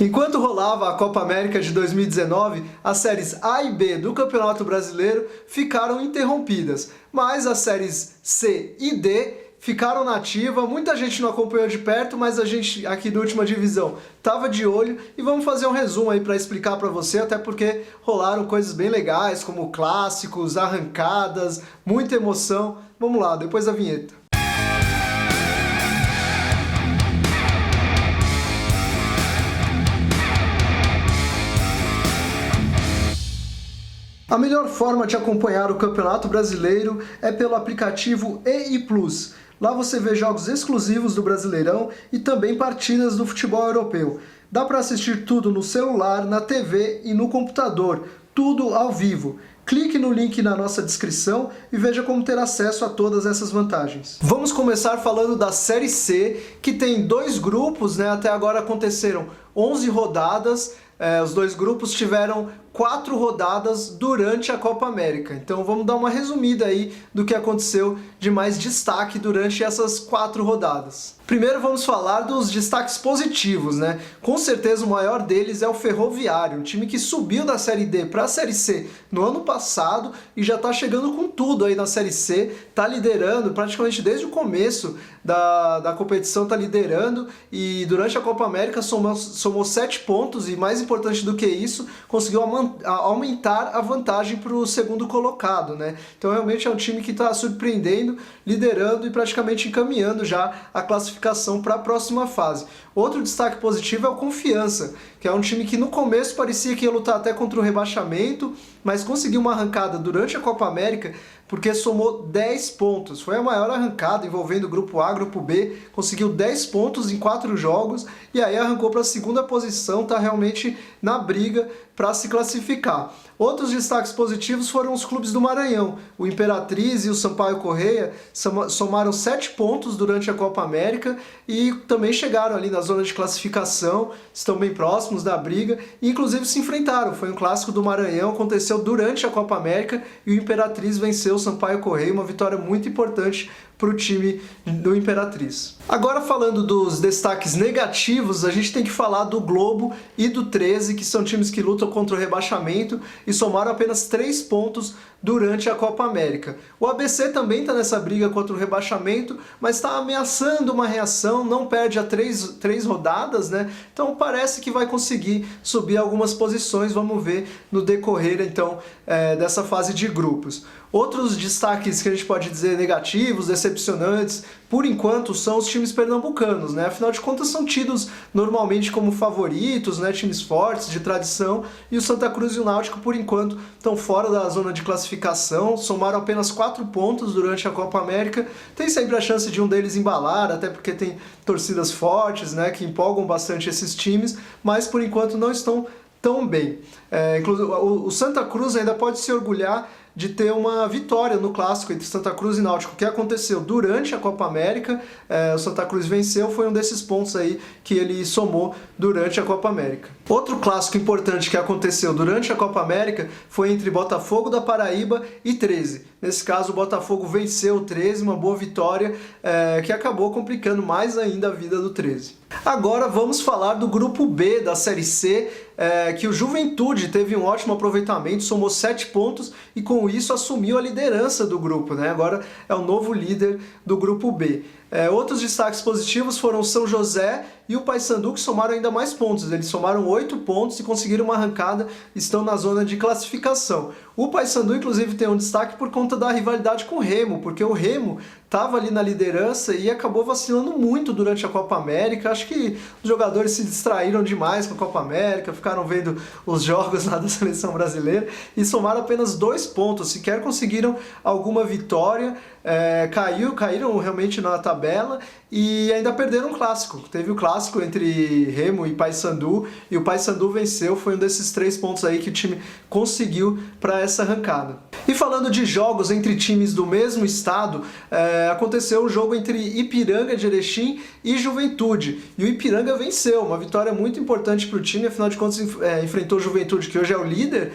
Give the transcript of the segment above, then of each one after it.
Enquanto rolava a Copa América de 2019, as séries A e B do Campeonato Brasileiro ficaram interrompidas, mas as séries C e D ficaram na ativa. Muita gente não acompanhou de perto, mas a gente aqui da última divisão estava de olho e vamos fazer um resumo aí para explicar para você, até porque rolaram coisas bem legais, como clássicos, arrancadas, muita emoção. Vamos lá, depois da vinheta. A melhor forma de acompanhar o Campeonato Brasileiro é pelo aplicativo EI+. Lá você vê jogos exclusivos do Brasileirão e também partidas do futebol europeu. Dá para assistir tudo no celular, na TV e no computador, tudo ao vivo. Clique no link na nossa descrição e veja como ter acesso a todas essas vantagens. Vamos começar falando da Série C, que tem dois grupos, né? Até agora aconteceram 11 rodadas. Os dois grupos tiveram 4 rodadas durante a Copa América. Então vamos dar uma resumida aí do que aconteceu de mais destaque durante essas 4 rodadas. Primeiro vamos falar dos destaques positivos, né? Com certeza o maior deles é o Ferroviário, um time que subiu da Série D para a Série C no ano passado e já está chegando com tudo aí na Série C, está liderando praticamente desde o começo da competição, está liderando, e durante a Copa América somou 7 pontos e, mais importante do que isso, conseguiu aumentar a vantagem para o segundo colocado, né? Então realmente é um time que está surpreendendo, liderando e praticamente encaminhando já a classificação para a próxima fase. Outro destaque positivo é o Confiança, que é um time que no começo parecia que ia lutar até contra o rebaixamento, mas conseguiu uma arrancada durante a Copa América porque somou 10 pontos. Foi a maior arrancada envolvendo o Grupo A, Grupo B, conseguiu 10 pontos em 4 jogos e aí arrancou para a segunda posição, está realmente na briga para se classificar. Outros destaques positivos foram os clubes do Maranhão. O Imperatriz e o Sampaio Corrêa somaram 7 pontos durante a Copa América e também chegaram ali na zona de classificação, estão bem próximos da briga e inclusive se enfrentaram. Foi um clássico do Maranhão, aconteceu durante a Copa América e o Imperatriz venceu o Sampaio Corrêa, uma vitória muito importante para o time do Imperatriz. Agora, falando dos destaques negativos, a gente tem que falar do Globo e do 13, que são times que lutam contra o rebaixamento e somaram apenas 3 pontos durante a Copa América. O ABC também está nessa briga contra o rebaixamento, mas está ameaçando uma reação, não perde a 3 rodadas, né? Então parece que vai conseguir subir algumas posições, vamos ver no decorrer então dessa fase de grupos. Outros destaques que a gente pode dizer negativos, decepcionantes, por enquanto, são os times pernambucanos, né? Afinal de contas, são tidos normalmente como favoritos, né? Times fortes, de tradição, e o Santa Cruz e o Náutico, por enquanto, estão fora da zona de classificação, somaram apenas 4 pontos durante a Copa América. Tem sempre a chance de um deles embalar, até porque tem torcidas fortes, né? Que empolgam bastante esses times, mas por enquanto não estão tão bem. Inclusive, o Santa Cruz ainda pode se orgulhar de ter uma vitória no clássico entre Santa Cruz e Náutico, que aconteceu durante a Copa América. O Santa Cruz venceu, foi um desses pontos aí que ele somou durante a Copa América. Outro clássico importante que aconteceu durante a Copa América foi entre Botafogo da Paraíba e 13. Nesse caso, o Botafogo venceu o 13, uma boa vitória que acabou complicando mais ainda a vida do 13. Agora vamos falar do grupo B da Série C, que o Juventude teve um ótimo aproveitamento, somou 7 pontos e com isso assumiu a liderança do grupo, né? Agora é o novo líder do grupo B. Outros destaques positivos foram o São José e o Paysandu, que somaram ainda mais pontos. Eles somaram 8 pontos e conseguiram uma arrancada, estão na zona de classificação. O Paysandu, inclusive, tem um destaque por conta da rivalidade com o Remo, porque o Remo estava ali na liderança e acabou vacilando muito durante a Copa América. Acho que os jogadores se distraíram demais com a Copa América, ficaram vendo os jogos lá da seleção brasileira e somaram apenas 2 pontos, sequer conseguiram alguma vitória. Caíram realmente na tabela e ainda perderam um clássico. Teve o clássico entre Remo e Paysandu e o Paysandu venceu, foi um desses 3 pontos aí que o time conseguiu para essa arrancada. E falando de jogos entre times do mesmo estado, aconteceu um jogo entre Ipiranga de Erechim e Juventude. E o Ipiranga venceu, uma vitória muito importante para o time, afinal de contas enfrentou o Juventude, que hoje é o líder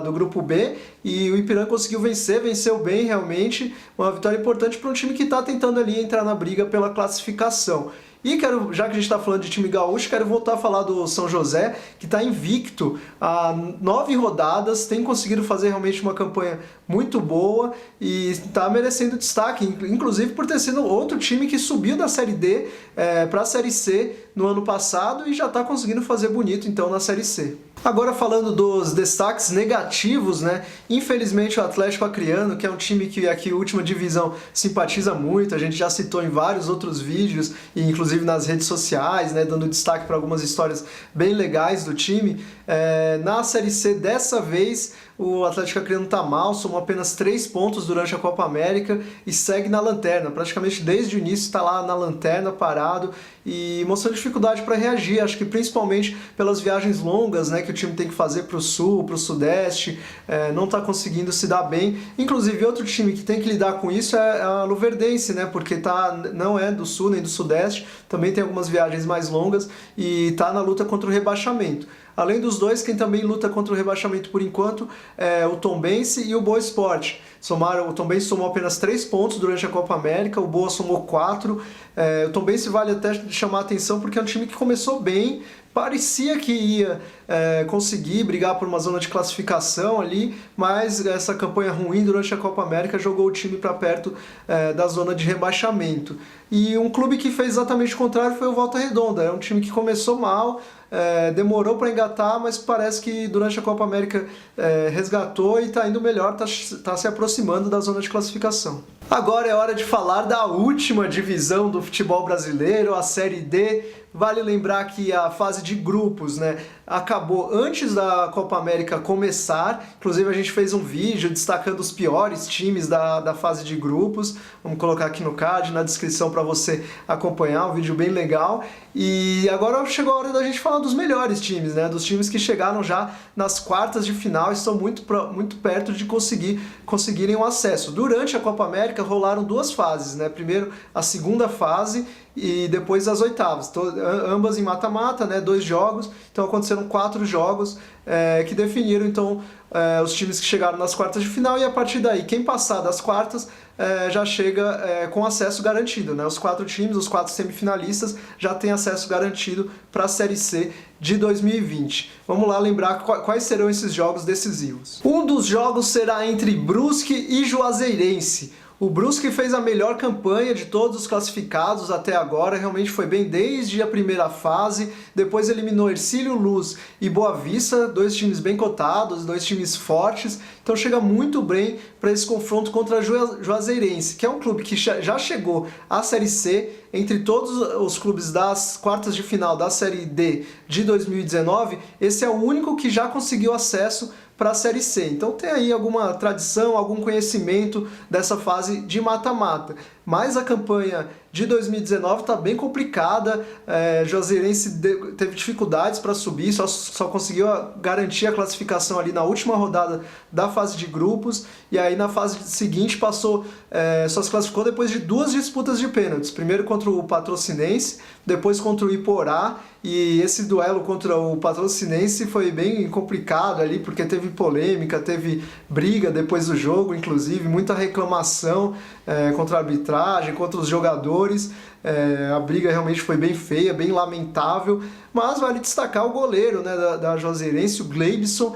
do grupo B, e o Ipiranga conseguiu vencer, venceu bem realmente, uma vitória importante para um time que está tentando ali entrar na briga pela classificação. E já que a gente está falando de time gaúcho, quero voltar a falar do São José, que está invicto há 9 rodadas, tem conseguido fazer realmente uma campanha muito boa e está merecendo destaque, inclusive por ter sido outro time que subiu da Série D para a Série C no ano passado e já está conseguindo fazer bonito então na Série C. Agora falando dos destaques negativos, né? Infelizmente o Atlético Acreano, que é um time que aqui a última divisão simpatiza muito, a gente já citou em vários outros vídeos e inclusive nas redes sociais, né? Dando destaque para algumas histórias bem legais do time. Na Série C dessa vez o Atlético Acreano está mal, somou apenas 3 pontos durante a Copa América e segue na lanterna, praticamente desde o início está lá na lanterna parado e mostrando dificuldade para reagir, acho que principalmente pelas viagens longas, né, que o time tem que fazer para o sul, para o sudeste, não está conseguindo se dar bem. Inclusive outro time que tem que lidar com isso é a Luverdense, né, porque não é do sul nem do sudeste, também tem algumas viagens mais longas e está na luta contra o rebaixamento. Além dos dois, quem também luta contra o rebaixamento por enquanto é o Tombense e o Boa Esporte. O Tombense somou apenas 3 pontos durante a Copa América, o Boa somou 4. O Tombense vale até chamar a atenção porque é um time que começou bem, parecia que ia conseguir brigar por uma zona de classificação ali, mas essa campanha ruim durante a Copa América jogou o time para perto da zona de rebaixamento. E um clube que fez exatamente o contrário foi o Volta Redonda, é um time que começou mal, demorou para engatar, mas parece que durante a Copa América resgatou e está indo melhor, está se aproximando da zona de classificação. Agora é hora de falar da última divisão do futebol brasileiro, a Série D. Vale lembrar que a fase de grupos, né, acabou antes da Copa América começar. Inclusive a gente fez um vídeo destacando os piores times da fase de grupos. Vamos colocar aqui no card, na descrição para você acompanhar, um vídeo bem legal. E agora chegou a hora da gente falar dos melhores times, né, dos times que chegaram já nas quartas de final e estão muito perto de conseguirem um acesso. Durante a Copa América rolaram 2 fases, né, primeiro a segunda fase e depois as oitavas, ambas em mata-mata, né, 2 jogos, então aconteceram 4 jogos que definiram então os times que chegaram nas quartas de final e a partir daí quem passar das quartas já chega com acesso garantido, né? Os 4 times, os 4 semifinalistas já têm acesso garantido para a Série C de 2020. Vamos lá lembrar quais serão esses jogos decisivos. Um dos jogos será entre Brusque e Juazeirense. O Brusque fez a melhor campanha de todos os classificados até agora, realmente foi bem desde a primeira fase, depois eliminou Hercílio Luz e Boa Vista, 2 times bem cotados, 2 times fortes, então chega muito bem para esse confronto contra a Juazeirense, que é um clube que já chegou à Série C, entre todos os clubes das quartas de final da Série D de 2019, esse é o único que já conseguiu acesso para a Série C. Então tem aí alguma tradição, algum conhecimento dessa fase de mata-mata. Mas a campanha de 2019 está bem complicada, Juazeirense teve dificuldades para subir, só conseguiu garantir a classificação ali na última rodada da fase de grupos, e aí na fase seguinte só se classificou depois de 2 disputas de pênaltis, primeiro contra o Patrocinense, depois contra o Iporá, e esse duelo contra o Patrocinense foi bem complicado ali, porque teve polêmica, teve briga depois do jogo, inclusive, muita reclamação contra a arbitragem, contra os jogadores. A briga realmente foi bem feia, bem lamentável, mas vale destacar o goleiro, né, da Juazeirense, o Gleibson.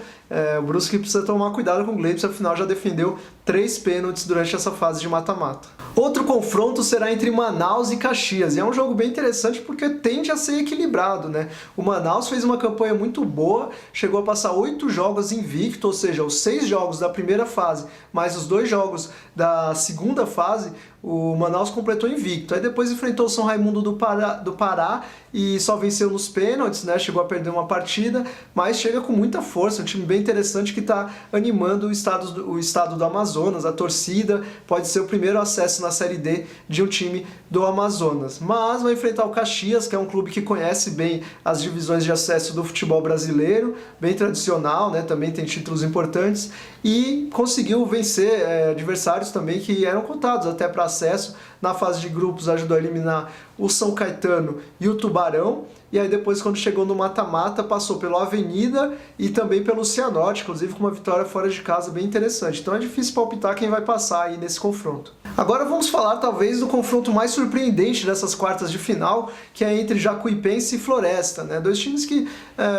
O Brusque precisa tomar cuidado com o Gleibson, afinal já defendeu 3 pênaltis durante essa fase de mata-mata. Outro confronto será entre Manaus e Caxias, e é um jogo bem interessante porque tende a ser equilibrado, né? O Manaus fez uma campanha muito boa, chegou a passar 8 jogos invicto, ou seja, os 6 jogos da primeira fase, mais os 2 jogos da segunda fase, o Manaus completou invicto. Aí depois enfrentou o São Raimundo do Pará e só venceu nos pênaltis, né? Chegou a perder uma partida, mas chega com muita força, um time bem interessante que está animando o estado do Amazonas, a torcida, pode ser o primeiro acesso na Série D de um time do Amazonas. Mas vai enfrentar o Caxias, que é um clube que conhece bem as divisões de acesso do futebol brasileiro, bem tradicional, né? Também tem títulos importantes, e conseguiu vencer adversários também que eram cotados até para acesso. Na fase de grupos ajudou a eliminar o São Caetano e o Tubarão, e aí depois quando chegou no mata-mata passou pelo Avenida e também pelo Cianorte, inclusive com uma vitória fora de casa bem interessante. Então é difícil palpitar quem vai passar aí nesse confronto. Agora vamos falar talvez do confronto mais surpreendente dessas quartas de final, que é entre Jacuipense e Floresta, né? Dois times que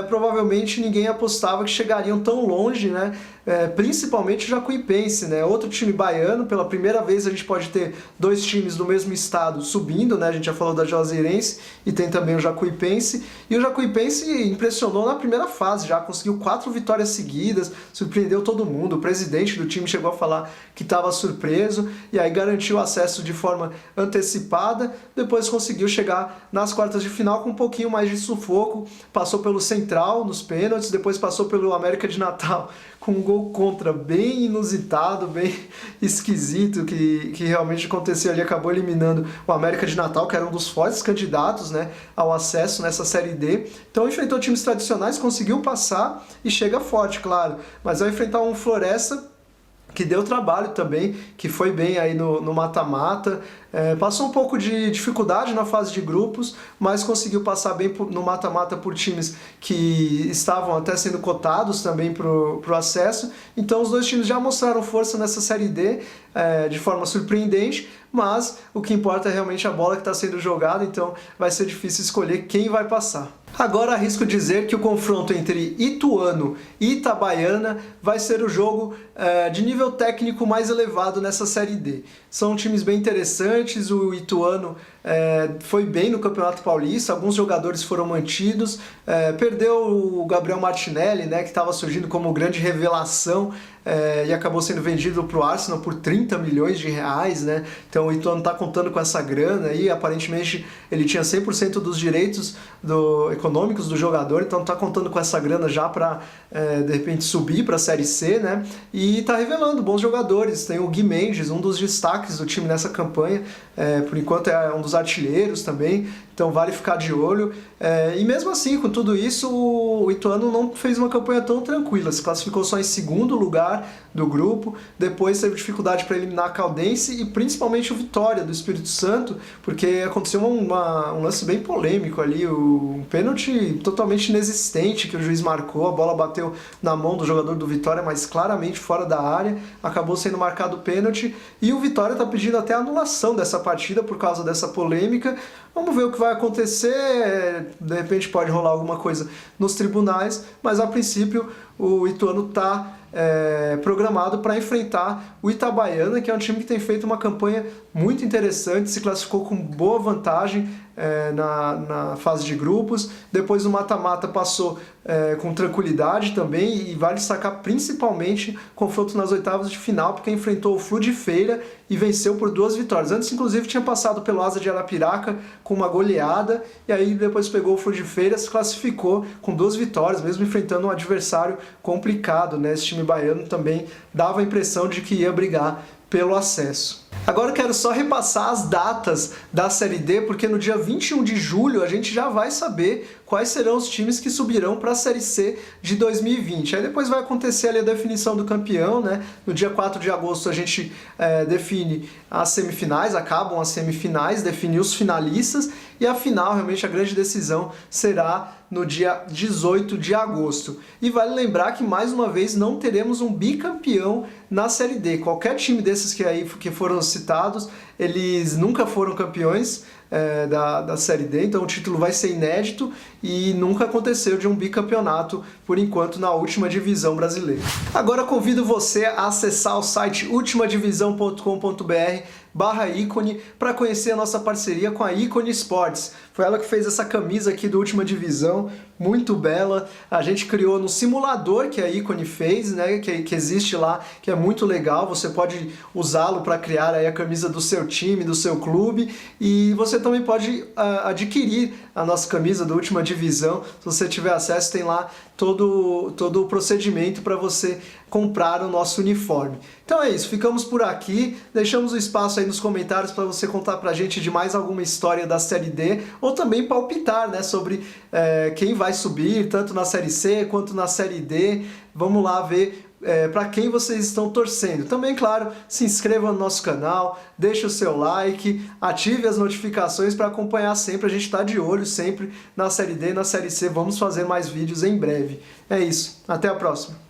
provavelmente ninguém apostava que chegariam tão longe, né? Principalmente o Jacuipense, né? Outro time baiano, pela primeira vez a gente pode ter dois times do mesmo estado subindo, né? A gente já falou da Juazeirense e tem também o Jacuipense, e o Jacuipense impressionou na primeira fase, já conseguiu 4 vitórias seguidas, surpreendeu todo mundo, o presidente do time chegou a falar que estava surpreso, e aí garantiu acesso de forma antecipada, depois conseguiu chegar nas quartas de final com um pouquinho mais de sufoco, passou pelo Central nos pênaltis, depois passou pelo América de Natal com um gol contra bem inusitado, bem esquisito, que realmente aconteceu ali, acabou eliminando o América de Natal, que era um dos fortes candidatos, né, ao acesso nessa Série D. Então enfrentou times tradicionais, conseguiu passar e chega forte, claro, mas vai enfrentar um Floresta que deu trabalho também, que foi bem aí no mata-mata, passou um pouco de dificuldade na fase de grupos, mas conseguiu passar bem no mata-mata por times que estavam até sendo cotados também para o acesso. Então os dois times já mostraram força nessa Série D de forma surpreendente, mas o que importa é realmente a bola que está sendo jogada, então vai ser difícil escolher quem vai passar. Agora arrisco dizer que o confronto entre Ituano e Itabaiana vai ser o jogo de nível técnico mais elevado nessa Série D. São times bem interessantes, o Ituano foi bem no Campeonato Paulista, alguns jogadores foram mantidos, perdeu o Gabriel Martinelli, né, que estava surgindo como grande revelação, e acabou sendo vendido para o Arsenal por 30 milhões de reais, né? Então o Ituano está contando com essa grana e aparentemente ele tinha 100% dos direitos econômicos do jogador, então está contando com essa grana já para de repente subir para a Série C, né? E está revelando bons jogadores. Tem o Gui Mendes, um dos destaques do time nessa campanha, por enquanto é um dos artilheiros também, então vale ficar de olho. E mesmo assim, com tudo isso, o Ituano não fez uma campanha tão tranquila, se classificou só em segundo lugar do grupo, depois teve dificuldade para eliminar a Caldense e principalmente o Vitória do Espírito Santo, porque aconteceu um lance bem polêmico ali, um pênalti totalmente inexistente que o juiz marcou, a bola bateu na mão do jogador do Vitória, mas claramente fora da área, acabou sendo marcado o pênalti, e o Vitória está pedindo até a anulação dessa partida por causa dessa polêmica. Vamos ver o que vai acontecer, de repente pode rolar alguma coisa nos tribunais, mas a princípio o Ituano está programado para enfrentar o Itabaiana, que é um time que tem feito uma campanha muito interessante, se classificou com boa vantagem na fase de grupos, depois o mata-mata passou com tranquilidade também, e vale destacar principalmente confronto nas oitavas de final, porque enfrentou o Flu de Feira e venceu por 2 vitórias. Antes, inclusive, tinha passado pelo Asa de Arapiraca com uma goleada, e aí depois pegou o Flu de Feira, se classificou com 2 vitórias, mesmo enfrentando um adversário complicado, né? Esse time baiano também dava a impressão de que ia brigar pelo acesso. Agora eu quero só repassar as datas da Série D, porque no dia 21 de julho a gente já vai saber quais serão os times que subirão para a Série C de 2020. Aí depois vai acontecer ali a definição do campeão, né? No dia 4 de agosto a gente define as semifinais, acabam as semifinais, define os finalistas, e a final, realmente a grande decisão, será no dia 18 de agosto. E vale lembrar que, mais uma vez, não teremos um bicampeão na Série D. Qualquer time desses que foram citados, eles nunca foram campeões da Série D, então o título vai ser inédito e nunca aconteceu de um bicampeonato, por enquanto, na última divisão brasileira. Agora convido você a acessar o site ultimadivisão.com.br/ícone para conhecer a nossa parceria com a Ícone Sports. Foi ela que fez essa camisa aqui do Última Divisão, muito bela. A gente criou no simulador que a Ícone fez, né, que existe lá, que é muito legal. Você pode usá-lo para criar aí a camisa do seu time, do seu clube, e você também pode adquirir a nossa camisa do Última Divisão. Se você tiver acesso, tem lá todo o procedimento para você comprar o nosso uniforme. Então é isso, ficamos por aqui, deixamos o espaço aí nos comentários para você contar pra gente de mais alguma história da Série D, ou também palpitar, né, sobre quem vai subir, tanto na Série C quanto na Série D. Vamos lá ver para quem vocês estão torcendo. Também, claro, se inscreva no nosso canal, deixe o seu like, ative as notificações para acompanhar sempre. A gente está de olho sempre na Série D e na Série C. Vamos fazer mais vídeos em breve. É isso. Até a próxima.